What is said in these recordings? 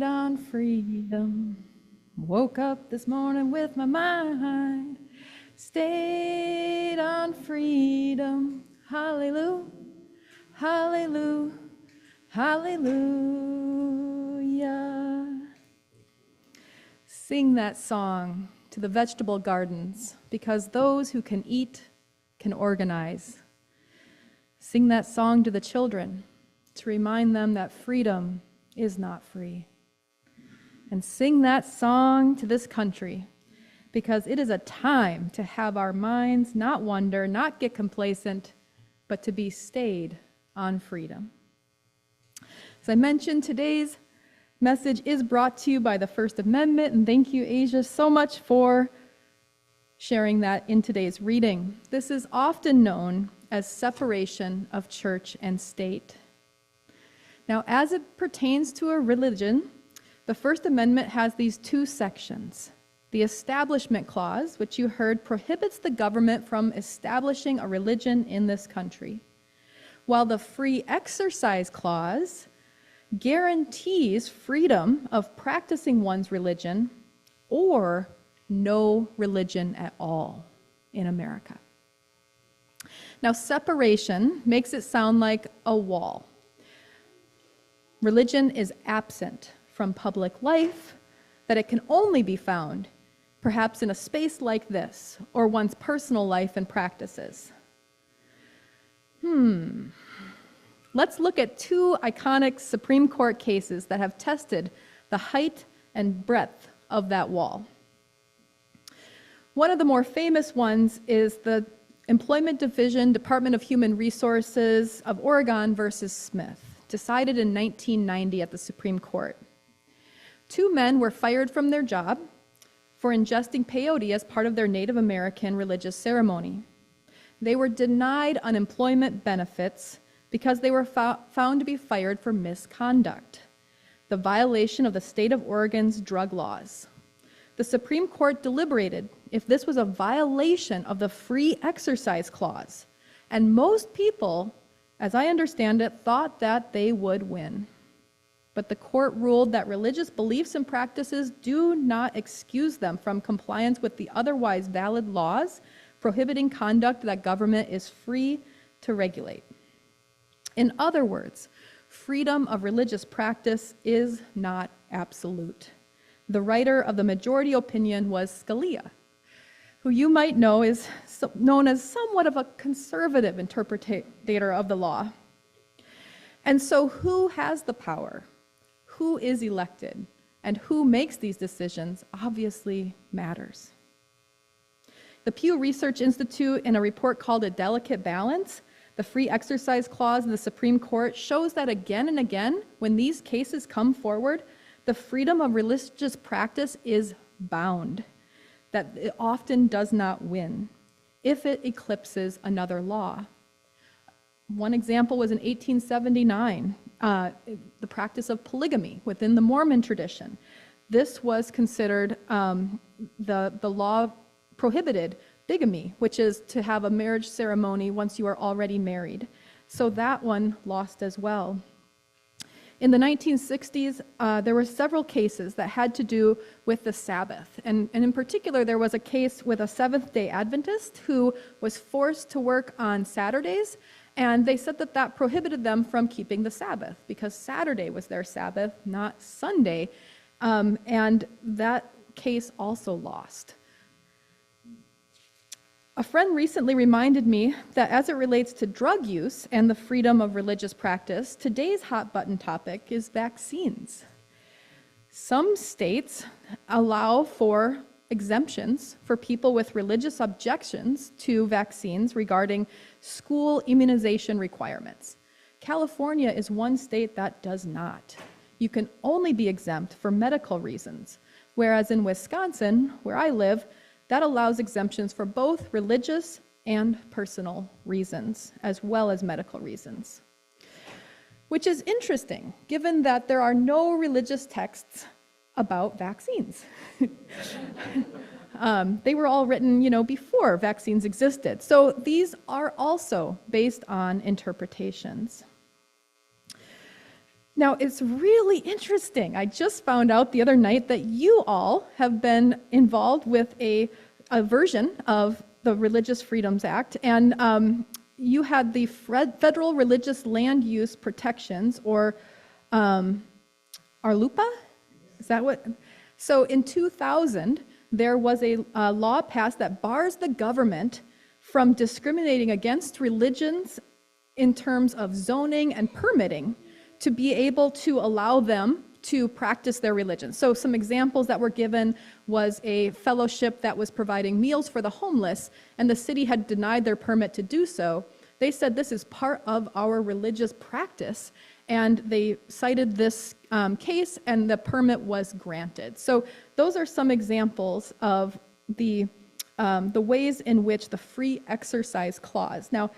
Stayed on freedom. Woke up this morning with my mind. Stayed on freedom. Hallelujah. Hallelujah. Hallelujah. Sing that song to the vegetable gardens, because those who can eat can organize. Sing that song to the children to remind them that freedom is not free. And sing that song to this country, because it is a time to have our minds not wander, not get complacent, but to be stayed on freedom. As I mentioned, today's message is brought to you by the First Amendment, and thank you, Asia, so much for sharing that in today's reading. This is often known as separation of church and state. Now, as it pertains to a religion, the First Amendment has these two sections. The Establishment Clause, which you heard, prohibits the government from establishing a religion in this country, while the Free Exercise Clause guarantees freedom of practicing one's religion or no religion at all in America. Now, separation makes it sound like a wall. Religion is absent from public life, that it can only be found perhaps in a space like this, or one's personal life and practices. Let's look at two iconic Supreme Court cases that have tested the height and breadth of that wall. One of the more famous ones is the Employment Division, Department of Human Resources of Oregon versus Smith, decided in 1990 at the Supreme Court. Two men were fired from their job for ingesting peyote as part of their Native American religious ceremony. They were denied unemployment benefits because they were found to be fired for misconduct, the violation of the state of Oregon's drug laws. The Supreme Court deliberated if this was a violation of the Free Exercise Clause, and most people, as I understand it, thought that they would win. But the court ruled that religious beliefs and practices do not excuse them from compliance with the otherwise valid laws prohibiting conduct that government is free to regulate. In other words, freedom of religious practice is not absolute. The writer of the majority opinion was Scalia, who you might know is known as somewhat of a conservative interpretator of the law. And so who has the power? Who is elected? And who makes these decisions obviously matters. The Pew Research Institute, in a report called A Delicate Balance, the Free Exercise Clause of the Supreme Court shows that again and again, when these cases come forward, the freedom of religious practice is bound, that it often does not win if it eclipses another law. One example was in 1879, the practice of polygamy within the Mormon tradition. This was considered, the law prohibited bigamy, which is to have a marriage ceremony once you are already married. So that one lost as well. In the 1960s, there were several cases that had to do with the Sabbath. And in particular, there was a case with a Seventh-day Adventist who was forced to work on Saturdays, and they said that that prohibited them from keeping the Sabbath because Saturday was their Sabbath, not Sunday. And that case also lost. A friend recently reminded me that as it relates to drug use and the freedom of religious practice, today's hot button topic is vaccines. Some states allow for exemptions for people with religious objections to vaccines regarding school immunization requirements. California is one state that does not. You can only be exempt for medical reasons, whereas in Wisconsin, where I live, that allows exemptions for both religious and personal reasons, as well as medical reasons. Which is interesting, given that there are no religious texts about vaccines. They were all written, before vaccines existed. So these are also based on interpretations. Now, it's really interesting. I just found out the other night that you all have been involved with a version of the Religious Freedoms Act, and you had the Federal Religious Land Use Protections, or ARLUPA? Is that what? So in 2000, there was a law passed that bars the government from discriminating against religions in terms of zoning and permitting to be able to allow them to practice their religion. So some examples that were given was a fellowship that was providing meals for the homeless, and the city had denied their permit to do so. They said this is part of our religious practice, and they cited this case, and the permit was granted. So those are some examples of the ways in which the Free Exercise Clause. Now,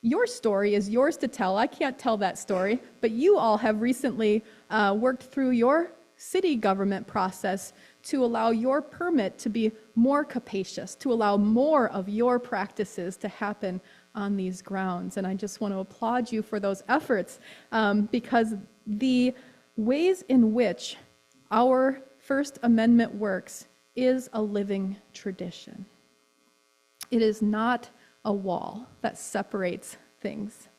your story is yours to tell. I can't tell that story, but you all have recently worked through your city government process to allow your permit to be more capacious, to allow more of your practices to happen on these grounds. And I just want to applaud you for those efforts, because the ways in which our First Amendment works is a living tradition. It is not a wall that separates things.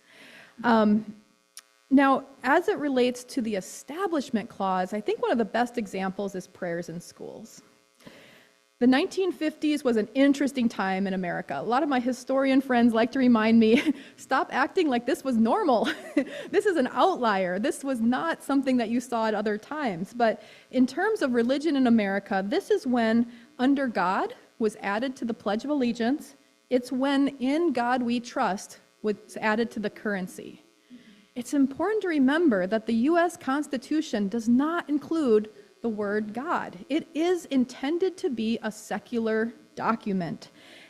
Now, as it relates to the Establishment Clause, I think one of the best examples is prayers in schools. The 1950s was an interesting time in America. A lot of my historian friends like to remind me, stop acting like this was normal. This is an outlier. This was not something that you saw at other times. But in terms of religion in America, this is when "Under God" was added to the Pledge of Allegiance. It's when "In God We Trust" was added to the currency. It's important to remember that the U.S. Constitution does not include the word God. It is intended to be a secular document.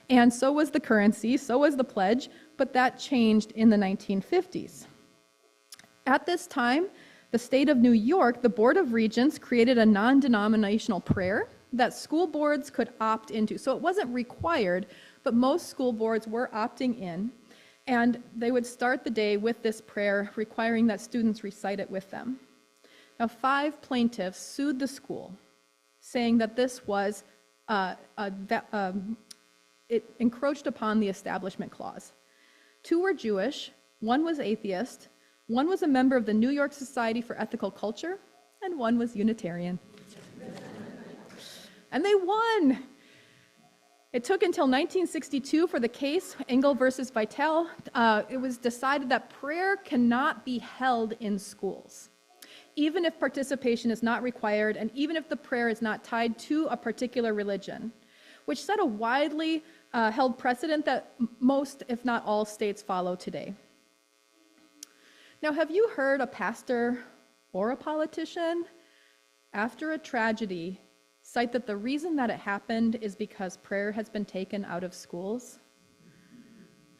And so was the currency, so was the pledge, but that changed in the 1950s. At this time, the state of New York, the Board of Regents, created a non-denominational prayer that school boards could opt into. So it wasn't required, but most school boards were opting in, and they would start the day with this prayer, requiring that students recite it with them. Now, 5 plaintiffs sued the school, saying that this was, it encroached upon the Establishment Clause. 2 were Jewish, 1 was atheist, 1 was a member of the New York Society for Ethical Culture, and 1 was Unitarian. And they won! It took until 1962 for the case, Engel versus Vitale. It was decided that prayer cannot be held in schools, even if participation is not required, and even if the prayer is not tied to a particular religion, which set a widely held precedent that most, if not all, states follow today. Now, have you heard a pastor or a politician, after a tragedy, cite that the reason that it happened is because prayer has been taken out of schools?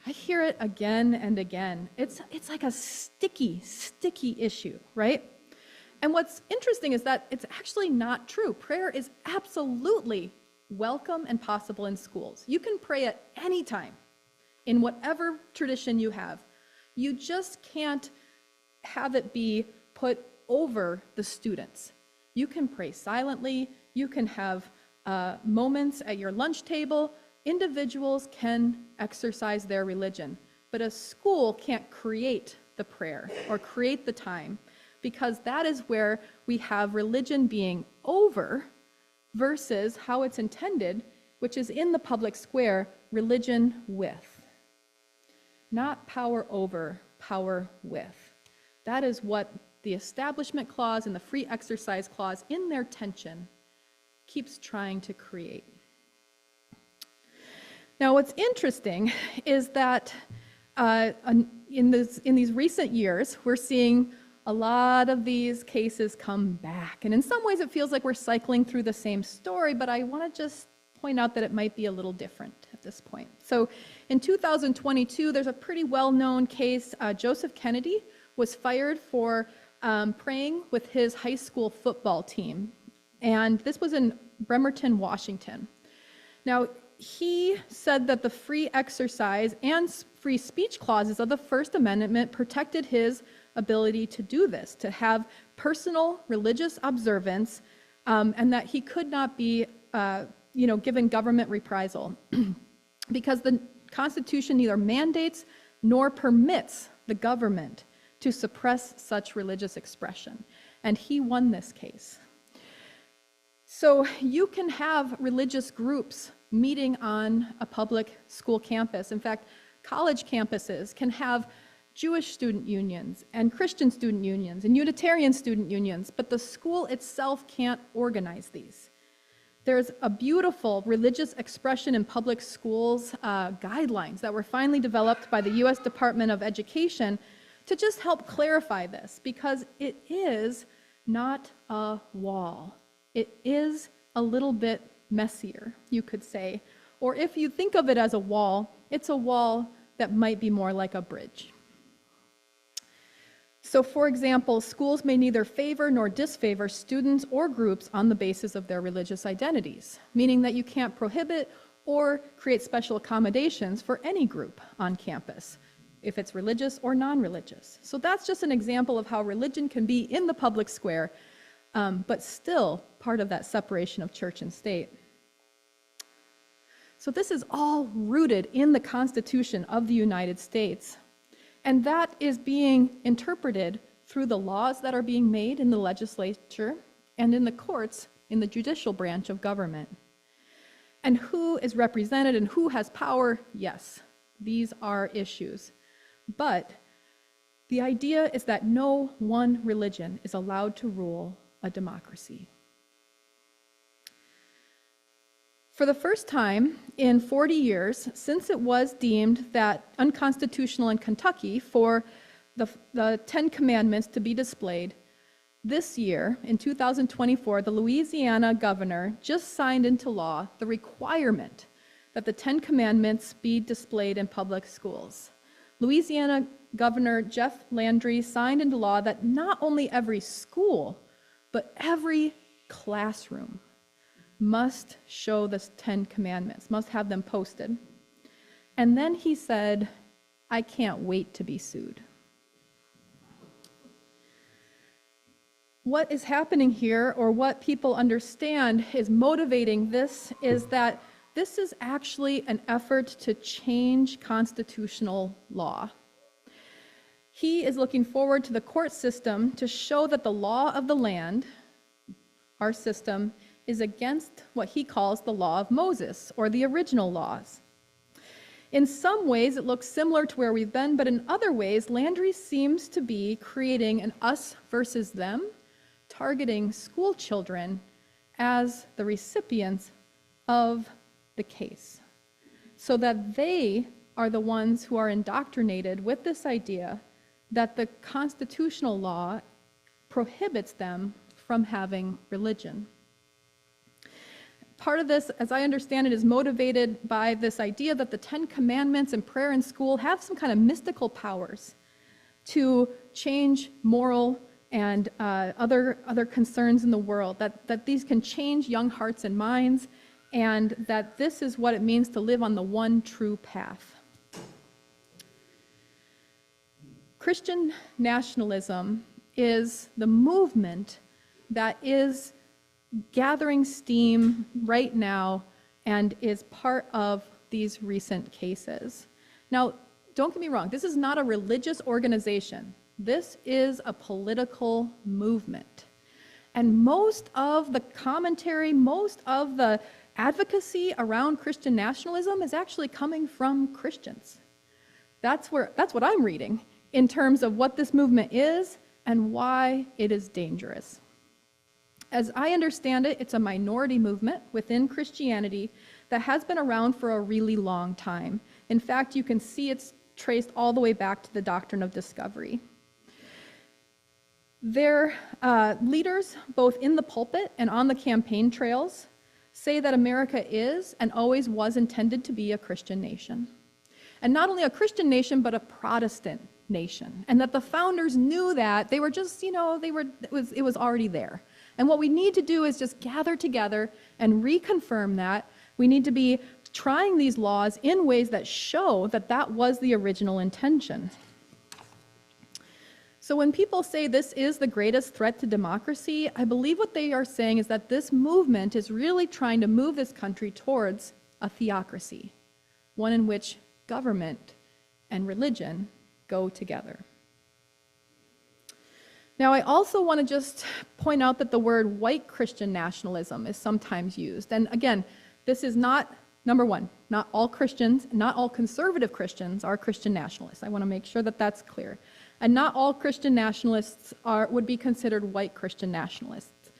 I hear it again and again. It's like a sticky issue, right? And what's interesting is that it's actually not true. Prayer is absolutely welcome and possible in schools. You can pray at any time, in whatever tradition you have. You just can't have it be put over the students. You can pray silently. You can have moments at your lunch table. Individuals can exercise their religion, but a school can't create the prayer or create the time, because that is where we have religion being over versus how it's intended, which is in the public square, religion with. Not power over, power with. That is what the Establishment Clause and the Free Exercise Clause, in their tension, keeps trying to create. Now, what's interesting is that in these recent years, we're seeing a lot of these cases come back. And in some ways, it feels like we're cycling through the same story, but I want to just point out that it might be a little different at this point. So in 2022, there's a pretty well-known case. Joseph Kennedy was fired for praying with his high school football team. And this was in Bremerton, Washington. Now, he said that the free exercise and free speech clauses of the First Amendment protected his ability to do this, to have personal religious observance, and that he could not be given government reprisal because the Constitution neither mandates nor permits the government to suppress such religious expression. And he won this case. So you can have religious groups meeting on a public school campus. In fact, college campuses can have Jewish student unions and Christian student unions and Unitarian student unions, but the school itself can't organize these. There's a beautiful religious expression in public schools guidelines that were finally developed by the U.S. Department of Education to just help clarify this, because it is not a wall. It is a little bit messier, you could say. Or if you think of it as a wall, it's a wall that might be more like a bridge. So, for example, schools may neither favor nor disfavor students or groups on the basis of their religious identities, meaning that you can't prohibit or create special accommodations for any group on campus, if it's religious or non-religious. So that's just an example of how religion can be in the public square, but still part of that separation of church and state. So this is all rooted in the Constitution of the United States. And that is being interpreted through the laws that are being made in the legislature and in the courts in the judicial branch of government. And who is represented and who has power? Yes, these are issues. But the idea is that no one religion is allowed to rule a democracy. For the first time in 40 years, since it was deemed that unconstitutional in Kentucky for the Ten Commandments to be displayed, this year, in 2024, the Louisiana governor just signed into law the requirement that the Ten Commandments be displayed in public schools. Louisiana Governor Jeff Landry signed into law that not only every school, but every classroom must show the Ten Commandments, must have them posted. And then he said, I can't wait to be sued. What is happening here, or what people understand is motivating this, is that this is actually an effort to change constitutional law. He is looking forward to the court system to show that the law of the land, our system, is against what he calls the law of Moses, or the original laws. In some ways, it looks similar to where we've been, but in other ways, Landry seems to be creating an us versus them, targeting school children as the recipients of the case, so that they are the ones who are indoctrinated with this idea that the constitutional law prohibits them from having religion. Part of this, as I understand it, is motivated by this idea that the Ten Commandments and prayer in school have some kind of mystical powers to change moral and other concerns in the world, that these can change young hearts and minds, and that this is what it means to live on the one true path. Christian nationalism is the movement that is gathering steam right now and is part of these recent cases. Now, don't get me wrong, this is not a religious organization. This is a political movement. And most of the commentary, most of the advocacy around Christian nationalism is actually coming from Christians. That's what I'm reading in terms of what this movement is and why it is dangerous. As I understand it, it's a minority movement within Christianity that has been around for a really long time. In fact, you can see it's traced all the way back to the doctrine of discovery. Their leaders, both in the pulpit and on the campaign trails, say that America is and always was intended to be a Christian nation. And not only a Christian nation, but a Protestant nation. And that the founders knew that. They were just, it was already there. And what we need to do is just gather together and reconfirm that. We need to be trying these laws in ways that show that that was the original intention. So So when people say this is the greatest threat to democracy, I believe what they are saying is that this movement is really trying to move this country towards a theocracy, one in which government and religion go together. Now, I also want to just point out that the word white Christian nationalism is sometimes used. And again, this is not, number one, not all Christians, not all conservative Christians are Christian nationalists. I want to make sure that that's clear. And not all Christian nationalists would be considered white Christian nationalists.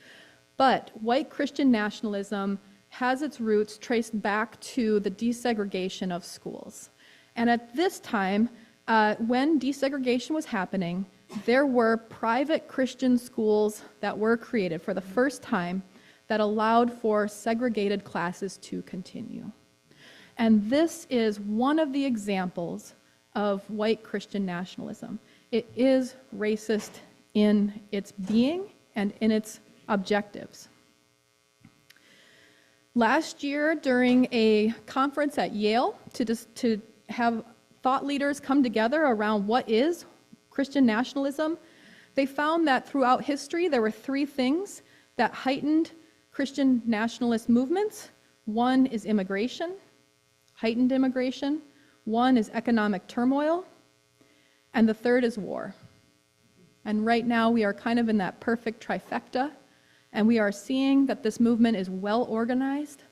But white Christian nationalism has its roots traced back to the desegregation of schools. And at this time, when desegregation was happening, there were private Christian schools that were created for the first time that allowed for segregated classes to continue. And this is one of the examples of white Christian nationalism. It is racist in its being and in its objectives. Last year, during a conference at Yale to have thought leaders come together around what is Christian nationalism, they found that throughout history there were three things that heightened Christian nationalist movements. One is immigration, heightened immigration. One is economic turmoil. And the third is war. And right now we are kind of in that perfect trifecta, and we are seeing that this movement is well organized,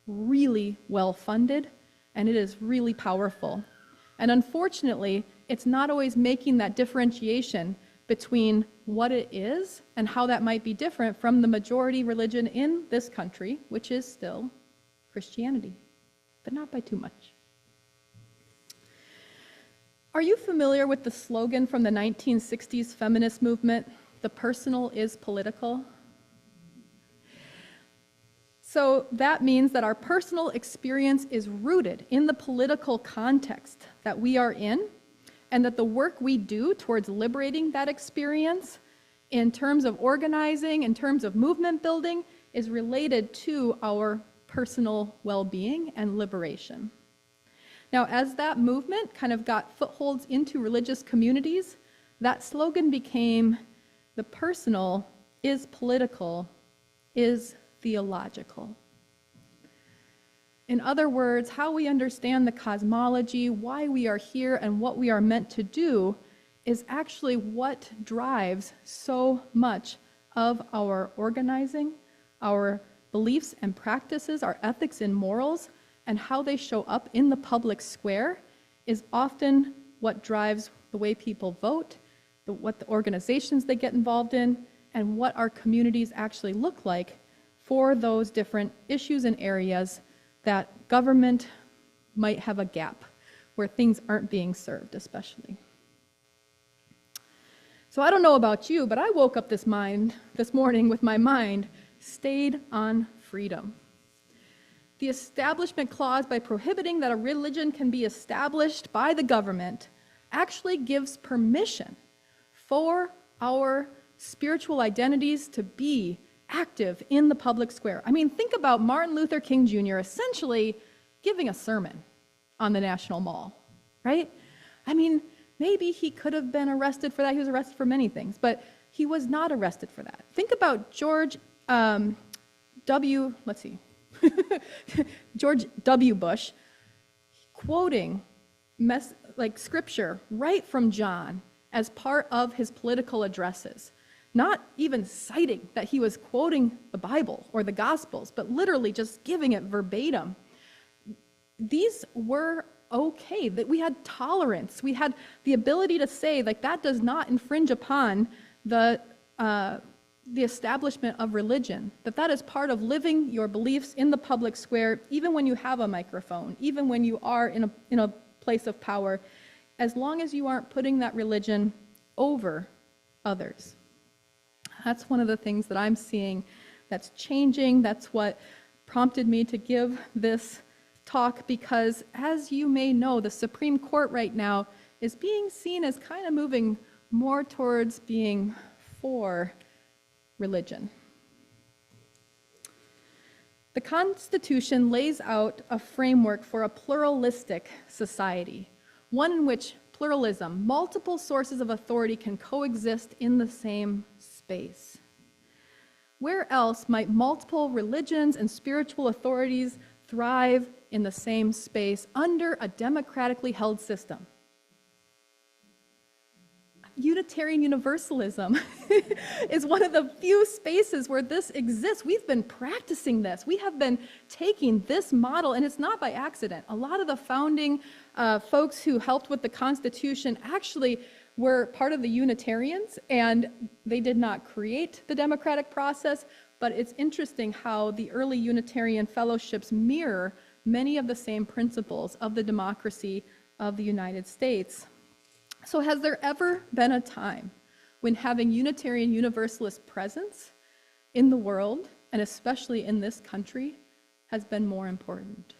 really well funded, and it is really powerful. And unfortunately, it's not always making that differentiation between what it is and how that might be different from the majority religion in this country, which is still Christianity, but not by too much. Are you familiar with the slogan from the 1960s feminist movement, "The personal is political"? So that means that our personal experience is rooted in the political context that we are in, and that the work we do towards liberating that experience in terms of organizing, in terms of movement building, is related to our personal well-being and liberation. Now, as that movement kind of got footholds into religious communities, that slogan became, "The personal is political, is theological." In other words, how we understand the cosmology, why we are here, and what we are meant to do is actually what drives so much of our organizing, our beliefs and practices, our ethics and morals, and how they show up in the public square is often what drives the way people vote, what the organizations they get involved in, and what our communities actually look like for those different issues and areas that government might have a gap, where things aren't being served especially. So I don't know about you, but I woke up this morning with my mind stayed on freedom. The Establishment Clause, by prohibiting that a religion can be established by the government, actually gives permission for our spiritual identities to be active in the public square. I mean, think about Martin Luther King Jr. essentially giving a sermon on the National Mall, right? I mean, maybe he could have been arrested for that. He was arrested for many things, but he was not arrested for that. Think about George George W. Bush quoting scripture right from John as part of his political addresses, not even citing that he was quoting the Bible or the Gospels, but literally just giving it verbatim. These were okay, that we had tolerance. We had the ability to say, like, that does not infringe upon the establishment of religion, that is part of living your beliefs in the public square, even when you have a microphone, even when you are in a place of power, as long as you aren't putting that religion over others. That's one of the things that I'm seeing that's changing. That's what prompted me to give this talk, because as you may know, the Supreme Court right now is being seen as kind of moving more towards being for religion. The Constitution lays out a framework for a pluralistic society, one in which pluralism. Multiple sources of authority can coexist in the same space. Where else might multiple religions and spiritual authorities thrive in the same space under a democratically held system? Unitarian Universalism is one of the few spaces where this exists. We've been practicing this. We have been taking this model, and it's not by accident. A lot of the founding folks who helped with the Constitution actually were part of the Unitarians, and they did not create the democratic process, but it's interesting how the early Unitarian fellowships mirror many of the same principles of the democracy of the United States. So has there ever been a time when having Unitarian Universalist presence in the world, and especially in this country, has been more important?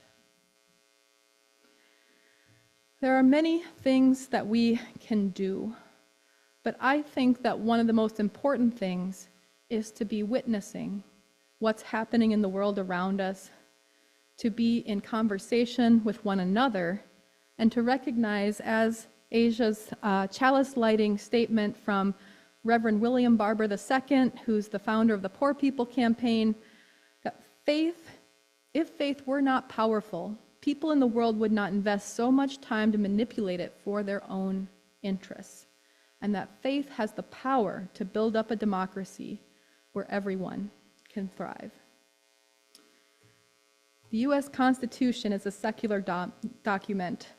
There are many things that we can do, but I think that one of the most important things is to be witnessing what's happening in the world around us, to be in conversation with one another, and to recognize, as Asia's chalice lighting statement from Reverend William Barber II, who's the founder of the Poor People Campaign, that if faith were not powerful, people in the world would not invest so much time to manipulate it for their own interests, and that faith has the power to build up a democracy where everyone can thrive. The U.S. Constitution is a secular document,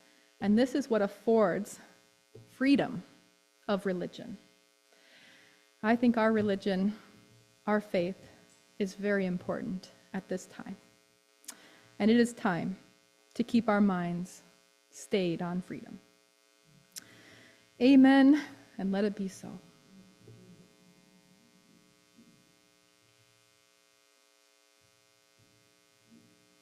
and this is what affords freedom of religion. I think our religion, our faith, is very important at this time. And it is time to keep our minds stayed on freedom. Amen, and let it be so.